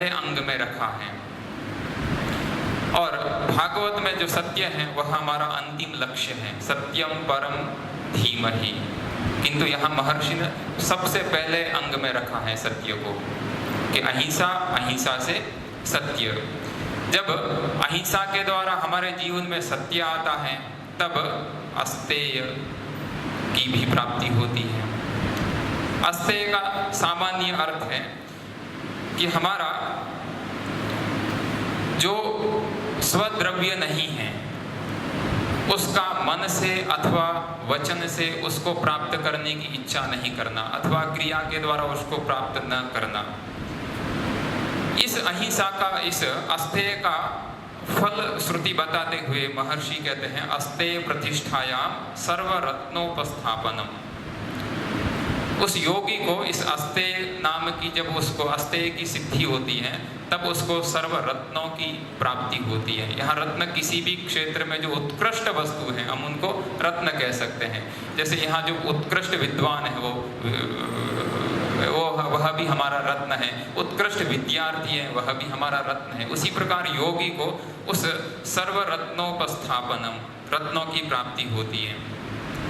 अंग में रखा है। और भागवत में जो सत्य है वह हमारा अंतिम लक्ष्य है, सत्यम परम धीमहि। किंतु यहाँ महर्षि ने सबसे पहले अंग में रखा है सत्य को, कि अहिंसा, अहिंसा से सत्य। जब अहिंसा के द्वारा हमारे जीवन में सत्य आता है तब अस्तेय की भी प्राप्ति होती है। अस्तेय का सामान्य अर्थ है कि हमारा जो स्वद्रव्य नहीं है उसका मन से अथवा वचन से उसको प्राप्त करने की इच्छा नहीं करना, अथवा क्रिया के द्वारा उसको प्राप्त न करना। इस अहिंसा का, इस अस्तेय का फल श्रुति बताते हुए महर्षि कहते हैं अस्तेय प्रतिष्ठायाम सर्वरत्नोपस्थापनम। उस योगी को इस अस्तेय नाम की, जब उसको अस्तेय की सिद्धि होती है तब उसको सर्व रत्नों की प्राप्ति होती है। यहाँ रत्न किसी भी क्षेत्र में जो उत्कृष्ट वस्तु है हम उनको रत्न कह सकते हैं। जैसे यहाँ जो उत्कृष्ट विद्वान है वह भी हमारा रत्न है, उत्कृष्ट विद्यार्थी है वह भी हमारा रत्न है। उसी प्रकार योगी को उस सर्व रत्नोपस्थापनम, रत्नों की प्राप्ति होती है।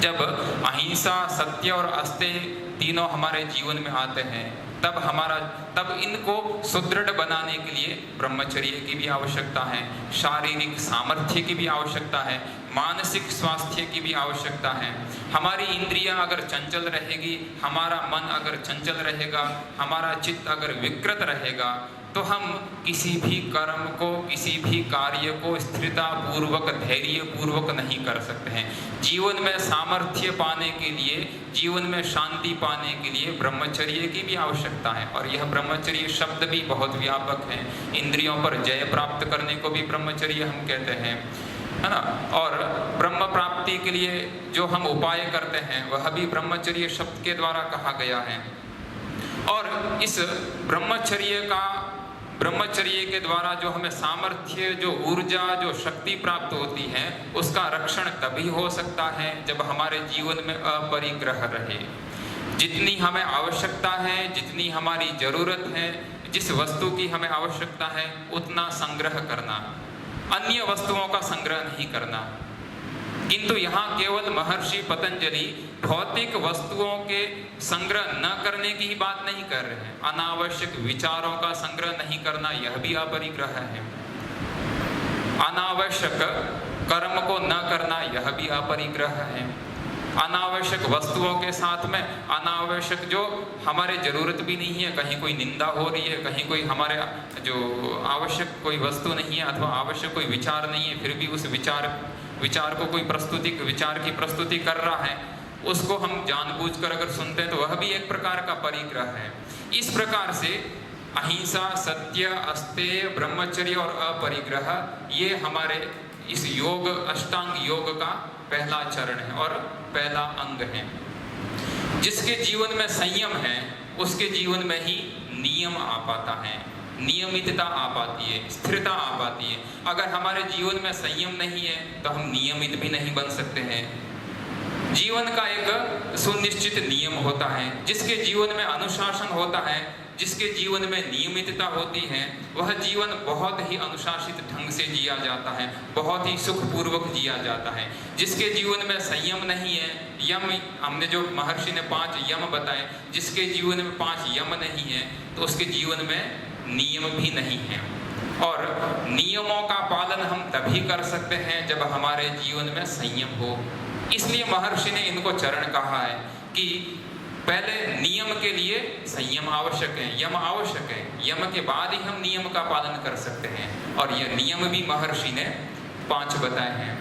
जब अहिंसा, सत्य और अस्तेय तीनों हमारे जीवन में आते हैं तब इनको सुदृढ़ बनाने के लिए ब्रह्मचर्य की भी आवश्यकता है, शारीरिक सामर्थ्य की भी आवश्यकता है, मानसिक स्वास्थ्य की भी आवश्यकता है। हमारी इंद्रियां अगर चंचल रहेगी, हमारा मन अगर चंचल रहेगा, हमारा चित्त अगर विकृत रहेगा तो हम किसी भी कर्म को, किसी भी कार्य को स्थिरता पूर्वक, धैर्य पूर्वक नहीं कर सकते हैं। जीवन में सामर्थ्य पाने के लिए, जीवन में शांति पाने के लिए ब्रह्मचर्य की भी आवश्यकता है। और यह ब्रह्मचर्य शब्द भी बहुत व्यापक है। इंद्रियों पर जय प्राप्त करने को भी ब्रह्मचर्य हम कहते हैं, है ना। और ब्रह्म प्राप्ति के लिए जो हम उपाय करते हैं वह भी ब्रह्मचर्य शब्द के द्वारा कहा गया है। और इस ब्रह्मचर्य के द्वारा जो हमें सामर्थ्य, जो ऊर्जा, जो शक्ति प्राप्त होती है उसका रक्षण तभी हो सकता है जब हमारे जीवन में अपरिग्रह रहे। जितनी हमें आवश्यकता है, जितनी हमारी जरूरत है, जिस वस्तु की हमें आवश्यकता है उतना संग्रह करना, अन्य वस्तुओं का संग्रह नहीं करना। किंतु यहाँ केवल महर्षि पतंजलि भौतिक वस्तुओं के संग्रह न करने की ही बात नहीं कर रहे हैं। अनावश्यक विचारों का संग्रह नहीं करना यह भी अपरिग्रह है। अनावश्यक कर्म को न करना यह भी अपरिग्रह है। अनावश्यक वस्तुओं के साथ में अनावश्यक जो हमारे जरूरत भी नहीं है, कहीं कोई निंदा हो रही है, कहीं कोई हमारे जो आवश्यक कोई वस्तु नहीं है अथवा आवश्यक कोई विचार नहीं है, फिर भी उस विचार को कोई विचार की प्रस्तुति कर रहा है, उसको हम जानबूझकर अगर सुनते हैं तो वह भी एक प्रकार का परिग्रह है। इस प्रकार से अहिंसा, सत्य, अस्तेय, ब्रह्मचर्य और अपरिग्रह ये हमारे इस योग, अष्टांग योग का पहला चरण है और पहला अंग है। जिसके जीवन में संयम है उसके जीवन में ही नियम आ पाता है, नियमितता आ पाती है, स्थिरता आ पाती है। अगर हमारे जीवन में संयम नहीं है तो हम नियमित भी नहीं बन सकते हैं। जीवन का एक सुनिश्चित नियम होता है। जिसके जीवन में अनुशासन होता है, जिसके जीवन में नियमितता होती है, वह जीवन बहुत ही अनुशासित ढंग से जिया जाता है, बहुत ही सुखपूर्वक जिया जाता है। जिसके जीवन में संयम नहीं है, यम, हमने जो महर्षि ने 5 यम बताए, जिसके जीवन में 5 यम नहीं है तो उसके जीवन में नियम भी नहीं है। और नियमों का पालन हम तभी कर सकते हैं जब हमारे जीवन में संयम हो। इसलिए महर्षि ने इनको चरण कहा है कि पहले नियम के लिए संयम आवश्यक है, यम आवश्यक है, यम के बाद ही हम नियम का पालन कर सकते हैं। और यह नियम भी महर्षि ने 5 बताए हैं।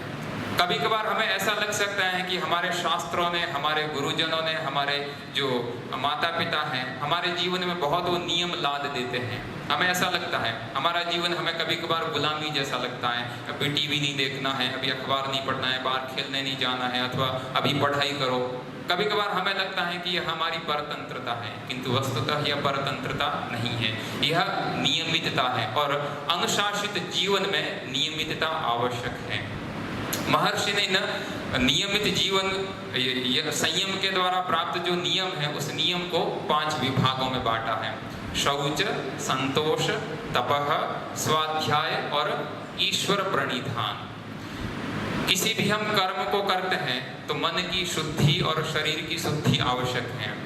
कभी कभार हमें ऐसा लग सकता है कि हमारे शास्त्रों ने, हमारे गुरुजनों ने, हमारे जो माता पिता हैं, हमारे जीवन में बहुत वो नियम लाद देते हैं। हमें ऐसा लगता है, हमारा जीवन हमें कभी कभार गुलामी जैसा लगता है। अभी टीवी नहीं देखना है, अभी अखबार नहीं पढ़ना है, बाहर खेलने नहीं जाना है, अथवा अभी पढ़ाई करो। कभी कभार हमें लगता है कि यह हमारी परतंत्रता है, किंतु वस्तुतः यह परतंत्रता नहीं है, यह नियमितता है। और अनुशासित जीवन में नियमितता आवश्यक है। महर्षि ने नियमित जीवन, संयम के द्वारा प्राप्त जो नियम है उस नियम को 5 विभागों में बांटा है। शौच, संतोष, तपः, स्वाध्याय और ईश्वर प्रणिधान। किसी भी हम कर्म को करते हैं तो मन की शुद्धि और शरीर की शुद्धि आवश्यक है।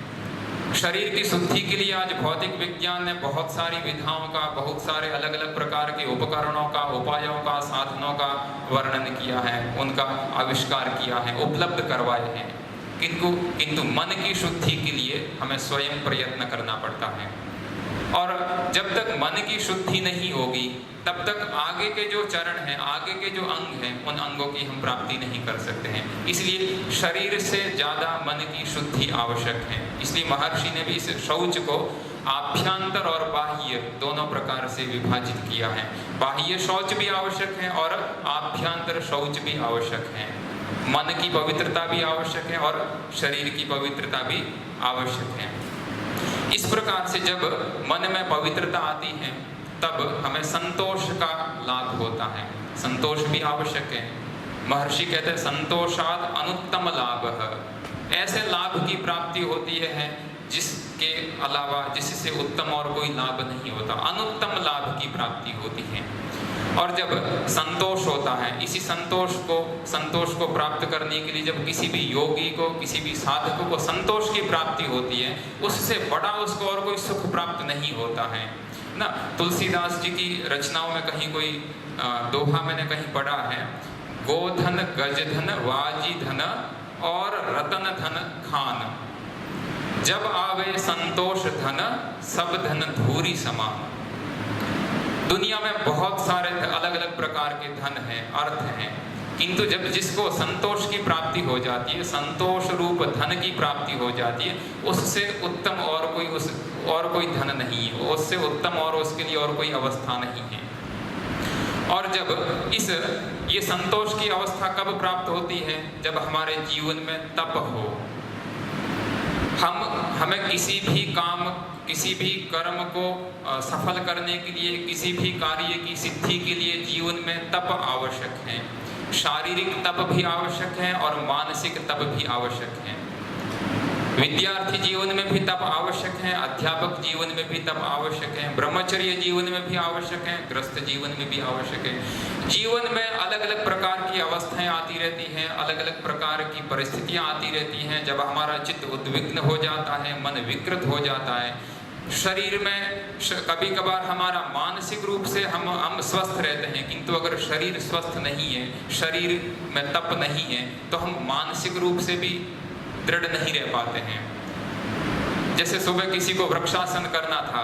शरीर की शुद्धि के लिए आज भौतिक विज्ञान ने बहुत सारी विधाओं का, बहुत सारे अलग अलग प्रकार के उपकरणों का, उपायों का, साधनों का वर्णन किया है, उनका आविष्कार किया है, उपलब्ध करवाए हैं। किंतु मन की शुद्धि के लिए हमें स्वयं प्रयत्न करना पड़ता है। और जब तक मन की शुद्धि नहीं होगी तब तक आगे के जो चरण हैं, आगे के जो अंग हैं, उन अंगों की हम प्राप्ति नहीं कर सकते हैं। इसलिए शरीर से ज्यादा मन की शुद्धि आवश्यक है। इसलिए महर्षि ने भी इस शौच को आभ्यंतर और बाह्य दोनों प्रकार से विभाजित किया है। बाह्य शौच भी आवश्यक है और आभ्यंतर शौच भी आवश्यक है। मन की पवित्रता भी आवश्यक है और शरीर की पवित्रता भी आवश्यक है। इस प्रकार से जब मन में पवित्रता आती है तब हमें संतोष का लाभ होता है। संतोष भी आवश्यक है। महर्षि कहते हैं संतोषाद अनुत्तम लाभ। ऐसे लाभ की प्राप्ति होती है जिसके अलावा, जिससे उत्तम और कोई लाभ नहीं होता। अनुत्तम लाभ की प्राप्ति होती है। और जब संतोष होता है, इसी संतोष को प्राप्त करने के लिए जब किसी भी योगी को, किसी भी साधक को संतोष की प्राप्ति होती है, उससे बड़ा उसको और कोई सुख प्राप्त नहीं होता है ना। तुलसीदास जी की रचनाओं में कहीं कोई दोहा मैंने कहीं पढ़ा है, गोधन, गजधन, वाजी धन और रतन धन खान, जब आवे संतोष धन, सब धन धूरी समान। दुनिया में बहुत सारे अलग अलग प्रकार के धन हैं, अर्थ हैं, किंतु जब जिसको संतोष की प्राप्ति हो जाती है, संतोष रूप धन की प्राप्ति हो जाती है, उससे उत्तम और कोई धन नहीं है, उससे उत्तम और उसके लिए और कोई अवस्था नहीं है। और जब ये संतोष की अवस्था कब प्राप्त होती है? जब हमारे जीवन में तप हो। हमें किसी भी काम, किसी भी कर्म को सफल करने के लिए, किसी भी कार्य की सिद्धि के लिए जीवन में तप आवश्यक है। शारीरिक तप भी आवश्यक है और मानसिक तप भी आवश्यक है। विद्यार्थी जीवन में भी तप आवश्यक है, अध्यापक जीवन में भी तप आवश्यक है, ब्रह्मचर्य जीवन में भी आवश्यक है, गृहस्थ जीवन में भी आवश्यक है। जीवन में अलग अलग प्रकार की अवस्थाएं आती रहती हैं, अलग अलग प्रकार की परिस्थितियां आती रहती हैं। जब हमारा चित्त उद्विग्न हो जाता है, मन विकृत हो जाता है, शरीर में कभी कभार हमारा मानसिक रूप से हम स्वस्थ रहते हैं, किंतु अगर शरीर स्वस्थ नहीं है, शरीर में तप नहीं है, तो हम मानसिक रूप से भी दृढ़ नहीं रह पाते हैं। जैसे सुबह किसी को वृक्षासन करना था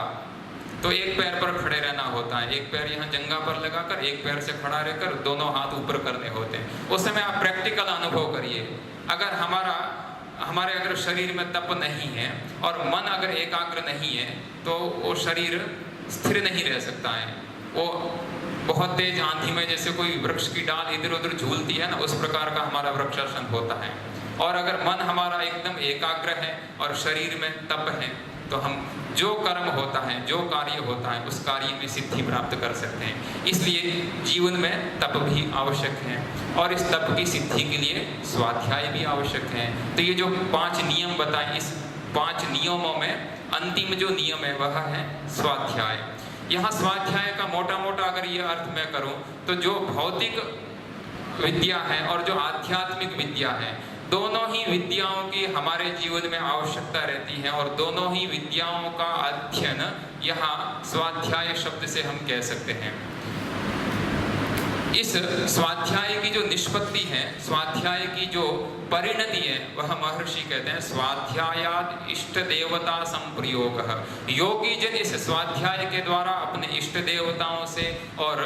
तो एक पैर पर खड़े रहना होता है, एक पैर यहाँ जंघा पर लगाकर, एक पैर से खड़ा रहकर दोनों हाथ ऊपर करने होते हैं। उस समय आप प्रैक्टिकल अनुभव करिए। अगर हमारे अगर शरीर में तप नहीं है और मन अगर एकाग्र नहीं है तो वो शरीर स्थिर नहीं रह सकता है। वो बहुत तेज आंधी में जैसे कोई वृक्ष की डाल इधर उधर झूलती है ना, उस प्रकार का हमारा वृक्षासन होता है। और अगर मन हमारा एकदम एकाग्र है और शरीर में तप है तो हम जो कर्म होता है, जो कार्य होता है, उस कार्य में सिद्धि प्राप्त कर सकते हैं। इसलिए जीवन में तप भी आवश्यक है और इस तप की सिद्धि के लिए स्वाध्याय भी आवश्यक है। तो ये जो 5 नियम बताए, इस 5 नियमों में अंतिम जो नियम है वह है स्वाध्याय। यहाँ स्वाध्याय का मोटा मोटा अगर ये अर्थ मैं करूँ तो जो भौतिक विद्या है और जो आध्यात्मिक विद्या है, दोनों ही विद्याओं की हमारे जीवन में आवश्यकता रहती है और दोनों ही विद्याओं का अध्ययन यहाँ स्वाध्याय शब्द से हम कह सकते हैं। इस स्वाध्याय की जो निष्पत्ति है, स्वाध्याय की जो परिणति है, वह महर्षि कहते हैं स्वाध्यायाद इष्ट देवता संप्रयोग। योगी जन इस स्वाध्याय के द्वारा अपने इष्ट देवताओं से और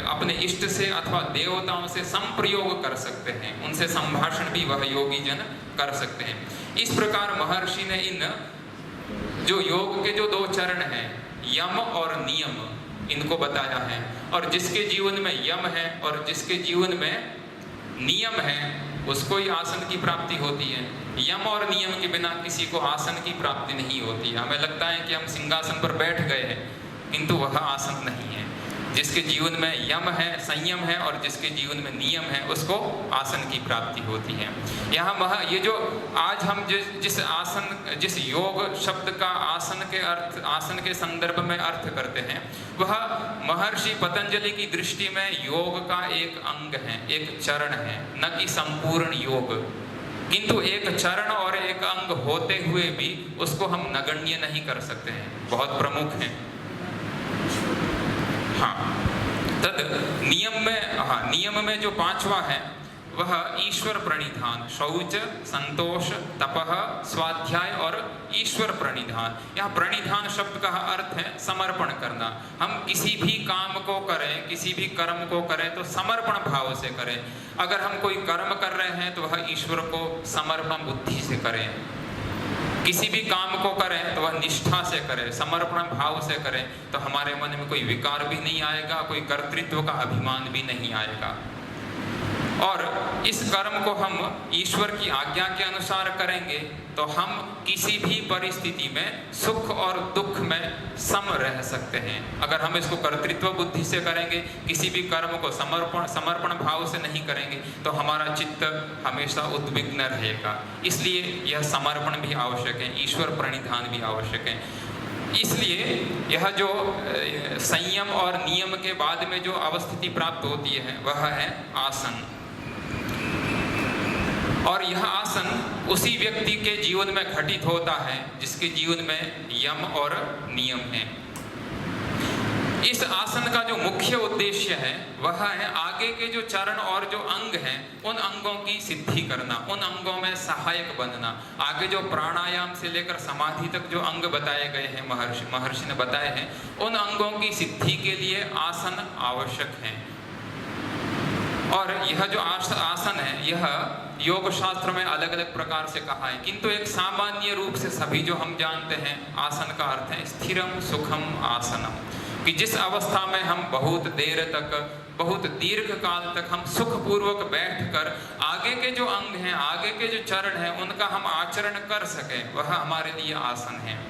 अपने इष्ट से अथवा देवताओं से संप्रयोग कर सकते हैं, उनसे संभाषण भी वह योगी जन कर सकते हैं। इस प्रकार महर्षि ने इन जो योग के जो 2 चरण हैं, यम और नियम, इनको बताया है। और जिसके जीवन में यम है और जिसके जीवन में नियम है उसको ही आसन की प्राप्ति होती है। यम और नियम के बिना किसी को आसन की प्राप्ति नहीं होती है। हमें लगता है कि हम सिंहासन पर बैठ गए हैं, किंतु वह आसन नहीं है। जिसके जीवन में यम है, संयम है, और जिसके जीवन में नियम है, उसको आसन की प्राप्ति होती है। यहाँ ये जो आज हम जिस योग शब्द का आसन के संदर्भ में अर्थ करते हैं, वह महर्षि पतंजलि की दृष्टि में योग का एक अंग है, एक चरण है, न कि संपूर्ण योग। किंतु एक चरण और एक अंग होते हुए भी उसको हम नगण्य नहीं कर सकते हैं, बहुत प्रमुख है। नियम में जो पांचवा है वह ईश्वर प्रणिधान, शौच, संतोष, तपः, स्वाध्याय और ईश्वर प्रणिधान। यहाँ प्रणिधान शब्द का अर्थ है समर्पण करना। हम किसी भी काम को करें, किसी भी कर्म को करें तो समर्पण भाव से करें। अगर हम कोई कर्म कर रहे हैं तो वह ईश्वर को समर्पण बुद्धि से करें। किसी भी काम को करें तो वह निष्ठा से करें, समर्पण भाव से करें, तो हमारे मन में कोई विकार भी नहीं आएगा, कोई कर्तृत्व का अभिमान भी नहीं आएगा। और इस कर्म को हम ईश्वर की आज्ञा के अनुसार करेंगे तो हम किसी भी परिस्थिति में सुख और दुख में सम रह सकते हैं। अगर हम इसको कर्तृत्व बुद्धि से करेंगे, किसी भी कर्म को समर्पण भाव से नहीं करेंगे, तो हमारा चित्त हमेशा उद्विग्न रहेगा। इसलिए यह समर्पण भी आवश्यक है, ईश्वर प्रणिधान भी आवश्यक है। इसलिए यह जो संयम और नियम के बाद में जो अवस्थिति प्राप्त होती है वह है आसन। और यह आसन उसी व्यक्ति के जीवन में घटित होता है जिसके जीवन में यम और नियम है। इस आसन का जो मुख्य उद्देश्य है वह है आगे के जो चरण और जो अंग हैं उन अंगों की सिद्धि करना, उन अंगों में सहायक बनना। आगे जो प्राणायाम से लेकर समाधि तक जो अंग बताए गए हैं, महर्षि ने बताए हैं, उन अंगों की सिद्धि के लिए आसन आवश्यक है। और यह जो आसन है यह योग शास्त्र में अलग अलग प्रकार से कहा है, किंतु एक सामान्य रूप से सभी जो हम जानते हैं आसन का अर्थ है स्थिरम सुखम आसनम, कि जिस अवस्था में हम बहुत देर तक, बहुत दीर्घ काल तक हम सुखपूर्वक बैठकर आगे के जो अंग हैं, आगे के जो चरण हैं, उनका हम आचरण कर सकें, वह हमारे लिए आसन है।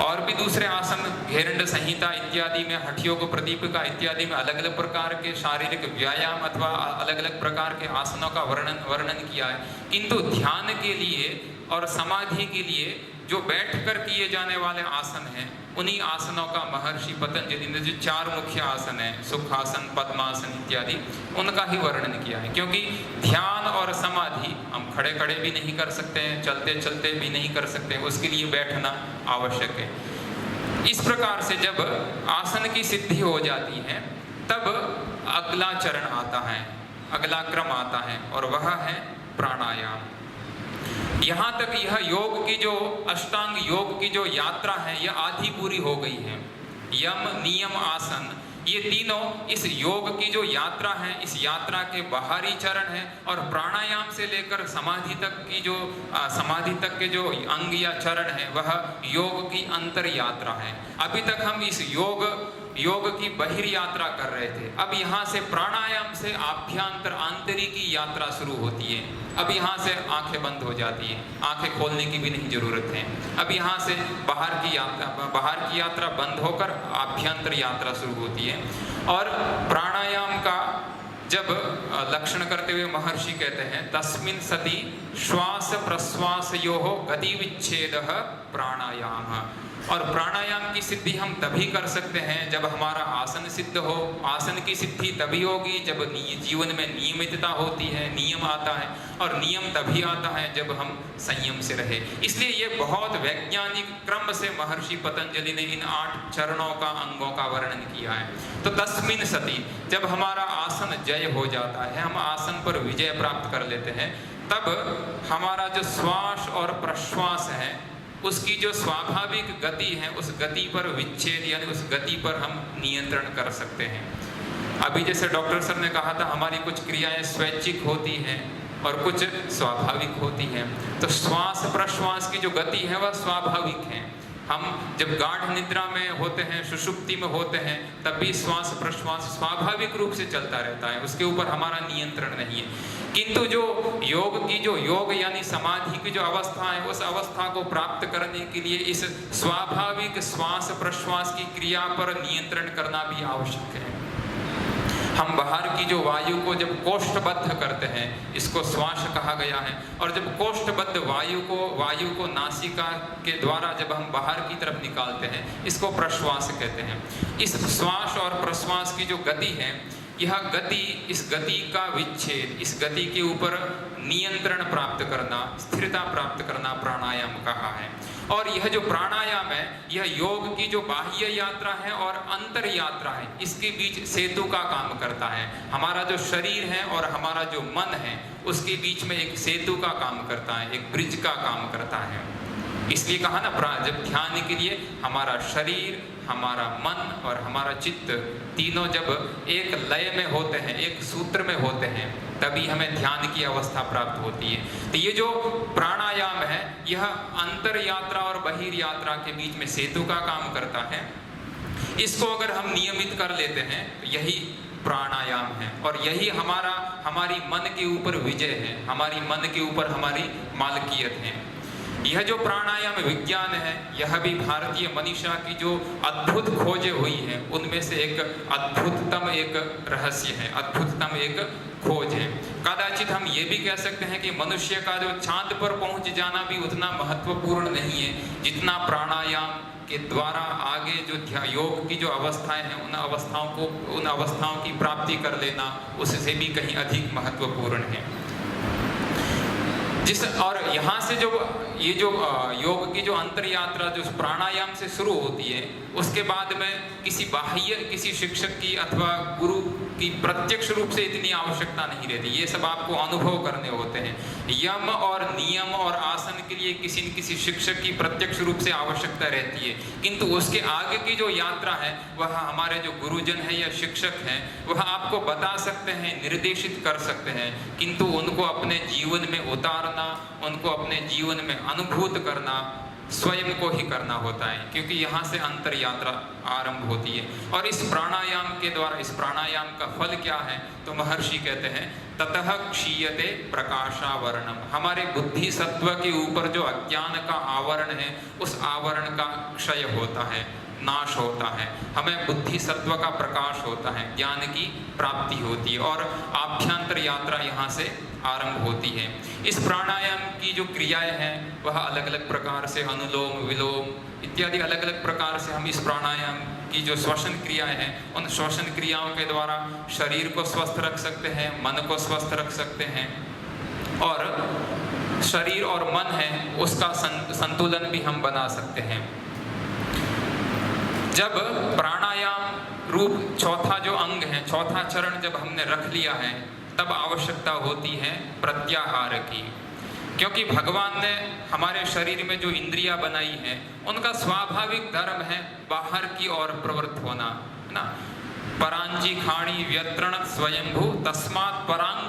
और भी दूसरे आसन, घेरंड संहिता इत्यादि में, हठ योग प्रदीपिका इत्यादि में अलग अलग प्रकार के शारीरिक व्यायाम अथवा अलग अलग प्रकार के आसनों का वर्णन किया है। किंतु ध्यान के लिए और समाधि के लिए जो बैठकर किए जाने वाले आसन हैं, उन्हीं आसनों का महर्षि पतंजलि ने जो 4 मुख्य आसन हैं, सुखासन, पद्मासन इत्यादि, उनका ही वर्णन किया है। क्योंकि ध्यान और समाधि हम खड़े खड़े भी नहीं कर सकते हैं, चलते चलते भी नहीं कर सकते, उसके लिए बैठना आवश्यक है। इस प्रकार से जब आसन की सिद्धि हो जाती है तब अगला चरण आता है, अगला क्रम आता है, और वह है प्राणायाम। यहाँ तक यह योग की जो अष्टांग योग की जो यात्रा है यह आधी पूरी हो गई है। यम, नियम, आसन, ये तीनों इस योग की जो यात्रा है, इस यात्रा के बाहरी चरण है। और प्राणायाम से लेकर समाधि तक के जो अंग या चरण है वह योग की अंतर यात्रा है। अभी तक हम इस योग की बहिर यात्रा कर रहे थे। अब यहाँ से प्राणायाम से आभ्यंतर आंतरिकी यात्रा शुरू होती है। अब यहाँ से आंखें बंद हो जाती हैं, आंखें खोलने की भी नहीं जरूरत है। अब यहाँ से बाहर की यात्रा बंद होकर आभ्यंतर यात्रा शुरू होती है। और प्राणायाम का जब लक्षण करते हुए महर्षि कहते हैं, तस्मिन् सति श्वास प्रश्वासयोः गति विच्छेदः प्राणायाम। और प्राणायाम की सिद्धि हम तभी कर सकते हैं जब हमारा आसन सिद्ध हो। आसन की सिद्धि तभी होगी जब जीवन में नियमितता होती है, नियम आता है। और नियम तभी आता है जब हम संयम से रहे। इसलिए ये बहुत वैज्ञानिक क्रम से महर्षि पतंजलि ने इन 8 चरणों का, अंगों का वर्णन किया है। तो तस्मिन् सति, जब हमारा आसन जय हो जाता है, हम आसन पर विजय प्राप्त कर लेते हैं, तब हमारा जो श्वास और प्रश्वास है उसकी जो स्वाभाविक गति है, उस गति पर विच्छेद यानी उस गति पर हम नियंत्रण कर सकते हैं। अभी जैसे डॉक्टर सर ने कहा था, हमारी कुछ क्रियाएं स्वैच्छिक होती हैं और कुछ स्वाभाविक होती हैं। तो श्वास प्रश्वास की जो गति है वह स्वाभाविक है, हम जब गाढ़ निद्रा में होते हैं, सुषुप्ति में होते हैं, तब भी श्वास प्रश्वास स्वाभाविक रूप से चलता रहता है, उसके ऊपर हमारा नियंत्रण नहीं है। किंतु जो योग यानी समाधि की जो अवस्था है, उस अवस्था को प्राप्त करने के लिए इस स्वाभाविक श्वास प्रश्वास की क्रिया पर नियंत्रण करना भी आवश्यक है। हम बाहर की जो वायु को जब कोष्ठबद्ध करते हैं, इसको श्वास कहा गया है, और जब कोष्ठबद्ध वायु को नासिका के द्वारा जब हम बाहर की तरफ निकालते हैं, इसको प्रश्वास कहते हैं। इस श्वास और प्रश्वास की जो गति है, इस गति का विच्छेद, इस गति के ऊपर नियंत्रण प्राप्त करना, स्थिरता प्राप्त करना प्राणायाम कहा है। और यह जो प्राणायाम है, यह योग की जो बाह्य यात्रा है और अंतर यात्रा है, इसके बीच सेतु का काम करता है। हमारा जो शरीर है और हमारा जो मन है, उसके बीच में एक सेतु का काम करता है, एक ब्रिज का काम करता है। इसलिए कहा ना, जब ध्यान के लिए हमारा शरीर, हमारा मन और हमारा चित्त तीनों जब एक लय में होते हैं, एक सूत्र में होते हैं, तभी हमें ध्यान की अवस्था प्राप्त होती है। तो ये जो प्राणायाम है, यह अंतर यात्रा और बहिर् यात्रा के बीच में सेतु का काम करता है। इसको अगर हम नियमित कर लेते हैं, तो यही प्राणायाम है, और यही हमारी मन के ऊपर विजय है, हमारी मन के ऊपर हमारी मालकियत है। यह जो प्राणायाम विज्ञान है, यह भी भारतीय मनीषा की जो अद्भुत खोजें हुई हैं, उनमें से एक अद्भुततम एक रहस्य है, अद्भुततम एक खोज है। कदाचित हम ये भी कह सकते हैं कि मनुष्य का जो चांद पर पहुंच जाना भी उतना महत्वपूर्ण नहीं है, जितना प्राणायाम के द्वारा आगे जो योग की जो अवस्थाएं हैं, उन अवस्थाओं की प्राप्ति कर लेना उससे भी कहीं अधिक महत्वपूर्ण है। और यहाँ से ये जो योग की जो अंतर यात्रा जो प्राणायाम से शुरू होती है, उसके बाद में किसी शिक्षक की अथवा गुरु की प्रत्यक्ष रूप से इतनी आवश्यकता नहीं रहती। ये सब आपको अनुभव करने होते हैं। यम और नियम और आसन के लिए किसी न किसी शिक्षक की प्रत्यक्ष रूप से आवश्यकता रहती है, किंतु उसके आगे की जो यात्रा है, वह हमारे जो गुरुजन है या शिक्षक हैं, वह आपको बता सकते हैं, निर्देशित कर सकते हैं, किंतु उनको अपने जीवन में उतारना, उनको अपने जीवन में अनुभूत करना स्वयं को ही करना होता है, क्योंकि यहाँ से अंतर यात्रा आरंभ होती है। और इस प्राणायाम के द्वारा, इस प्राणायाम का फल क्या है, तो महर्षि कहते हैं ततः क्षीयते प्रकाशावरणम। हमारे बुद्धि सत्व के ऊपर जो अज्ञान का आवरण है, उस आवरण का क्षय होता है, नाश होता है, हमें बुद्धि सत्व का प्रकाश होता है, ज्ञान की प्राप्ति होती है, और आभ्यंतर यात्रा यहाँ से आरंभ होती है। इस प्राणायाम की जो क्रियाएं हैं, वह अलग अलग प्रकार से, अनुलोम विलोम इत्यादि अलग अलग प्रकार से हम इस प्राणायाम की जो श्वसन क्रियाएं हैं, उन श्वसन क्रियाओं के द्वारा शरीर को स्वस्थ रख सकते हैं, मन को स्वस्थ रख सकते हैं, और शरीर और मन है उसका संतुलन भी हम बना सकते हैं। जब प्राणायाम रूप चौथा जो अंग है, चौथा चरण जब हमने रख लिया है, तब आवश्यकता होती है प्रत्याहार की, क्योंकि भगवान ने हमारे शरीर में जो इंद्रियां बनाई हैं, उनका स्वाभाविक धर्म है बाहर की ओर प्रवृत्त होना, है ना। परांजी खाणी व्यत्रण स्वयंभू तस्मात् परांग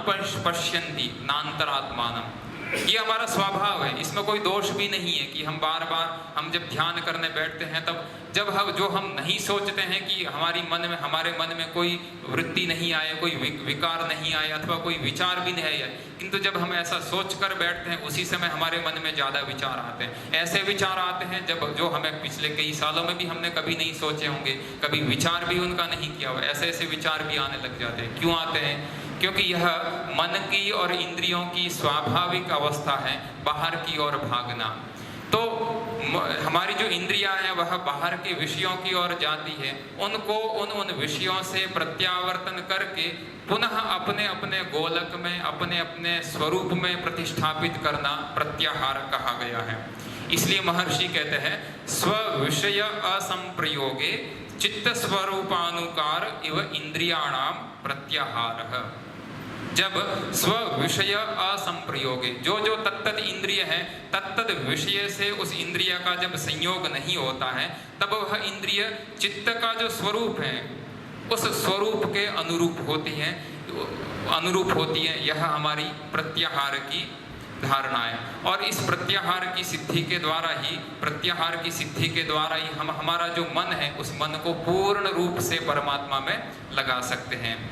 पश्यन्ति नान्तरात्मानम। ये हमारा स्वभाव है, इसमें कोई दोष भी नहीं है कि हम बार बार हम जब ध्यान करने बैठते हैं, तब जब हम नहीं सोचते हैं कि हमारे मन में कोई वृत्ति नहीं आए, कोई विकार नहीं आए, अथवा कोई विचार भी नहीं आए, किंतु जब हम ऐसा सोच कर बैठते हैं, उसी समय हमारे मन में ज़्यादा विचार आते हैं। ऐसे विचार आते हैं जो हमें पिछले कई सालों में भी हमने कभी नहीं सोचे होंगे, कभी विचार भी उनका नहीं किया हुआ, ऐसे विचार भी आने लग जाते हैं। क्यों आते हैं? क्योंकि यह मन की और इंद्रियों की स्वाभाविक अवस्था है, बाहर की ओर भागना। तो हमारी जो इंद्रियां हैं, वह बाहर के विषयों की ओर जाती है, उनको उन विषयों से प्रत्यावर्तन करके पुनः अपने अपने गोलक में, अपने अपने स्वरूप में प्रतिष्ठापित करना प्रत्याहार कहा गया है। इसलिए महर्षि कहते हैं स्व विषय असंप्रयोगे चित्त स्वरूपानुकार इव इंद्रियाणाम प्रत्याहारः। जब स्व विषय असंप्रयोगे, जो तत्त इंद्रिय है, तत्त विषय से उस इंद्रिय का जब संयोग नहीं होता है, तब वह इंद्रिय चित्त का जो स्वरूप है, उस स्वरूप के अनुरूप होती है। यह हमारी प्रत्याहार की धारणाएं। और इस प्रत्याहार की सिद्धि के द्वारा ही हम हमारा जो मन है उस मन को पूर्ण रूप से परमात्मा में लगा सकते हैं।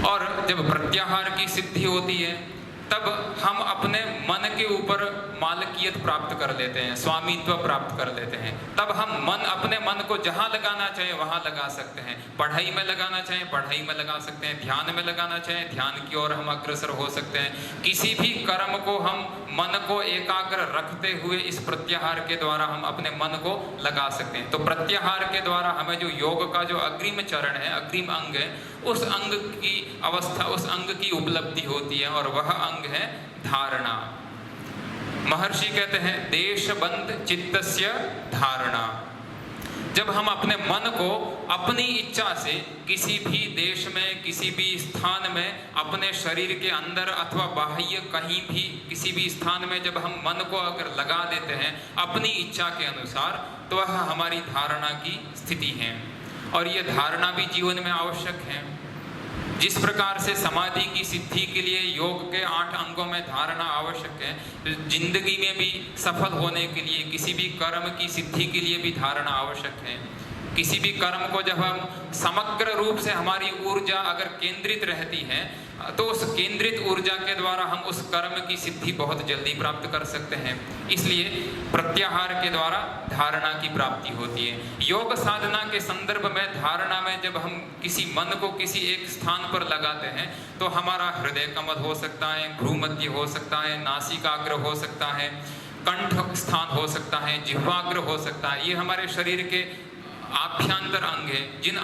और जब प्रत्याहार की सिद्धि होती है तब हम अपने मन के ऊपर मालकियत प्राप्त कर लेते हैं, स्वामित्व प्राप्त कर लेते हैं। तब हम अपने मन को जहाँ लगाना चाहें वहाँ लगा सकते हैं। पढ़ाई में लगाना चाहें पढ़ाई में लगा सकते हैं, ध्यान में लगाना चाहें ध्यान की ओर हम अग्रसर हो सकते हैं। किसी भी कर्म को हम मन को एकाग्र रखते हुए इस प्रत्याहार के द्वारा हम अपने मन को लगा सकते हैं। तो प्रत्याहार के द्वारा हमें जो योग का जो अग्रिम चरण है, अग्रिम अंग है, उस अंग की अवस्था, उस अंग की उपलब्धि होती है और वह अंग है धारणा। महर्षि कहते हैं देशबंध चित्तस्य धारणा। जब हम अपने मन को अपनी इच्छा से किसी भी देश में, किसी भी स्थान में, अपने शरीर के अंदर अथवा बाह्य कहीं भी किसी भी स्थान में जब हम मन को अगर लगा देते हैं अपनी इच्छा के अनुसार, तो वह हमारी धारणा की स्थिति है। और ये धारणा भी जीवन में आवश्यक है। जिस प्रकार से समाधि की सिद्धि के लिए योग के 8 अंगों में धारणा आवश्यक है, जिंदगी में भी सफल होने के लिए, किसी भी कर्म की सिद्धि के लिए भी धारणा आवश्यक है। किसी भी कर्म को जब हम समग्र रूप से हमारी ऊर्जा अगर केंद्रित रहती है तो उस केंद्रित ऊर्जा के द्वारा हम उस कर्म की सिद्धि बहुत जल्दी प्राप्त कर सकते हैं। इसलिए प्रत्याहार के द्वारा धारणा की प्राप्ति होती है। योग साधना के संदर्भ में धारणा में जब हम किसी मन को किसी एक स्थान पर लगाते हैं तो हमारा हृदय कमल हो सकता है, भ्रूमध्य हो सकता है, नासिकाग्र हो सकता है, कंठ स्थान हो सकता है, जिह्वाग्र हो सकता है। ये हमारे शरीर के आभ्यंतर अंग है, जिन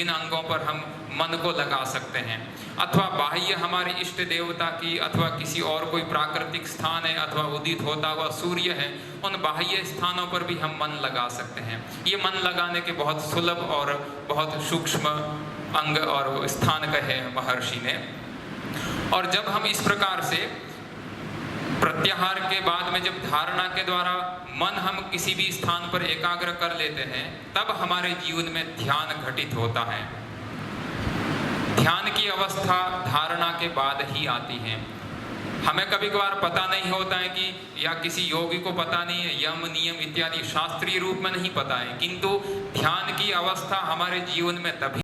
अंगों पर हम मन को लगा सकते हैं। अथवा बाह्य हमारे इष्ट देवता की अथवा किसी और कोई प्राकृतिक स्थान है अथवा उदित होता हुआ सूर्य है, उन बाह्य स्थानों पर भी हम मन लगा सकते हैं। ये मन लगाने के बहुत सुलभ और बहुत सूक्ष्म अंग और स्थान कहे महर्षि ने। और जब हम इस प्रकार से प्रत्याहार के बाद में जब धारणा के द्वारा मन हम किसी भी स्थान पर एकाग्र कर लेते हैं तब हमारे जीवन में ध्यान घटित होता है। ध्यान की अवस्था धारणा के बाद ही आती है। हमें कभी कभार पता नहीं होता है कि, या किसी योगी को पता नहीं है, यम नियम इत्यादि शास्त्रीय रूप में नहीं पता है, किंतु ध्यान की अवस्था हमारे जीवन में तभी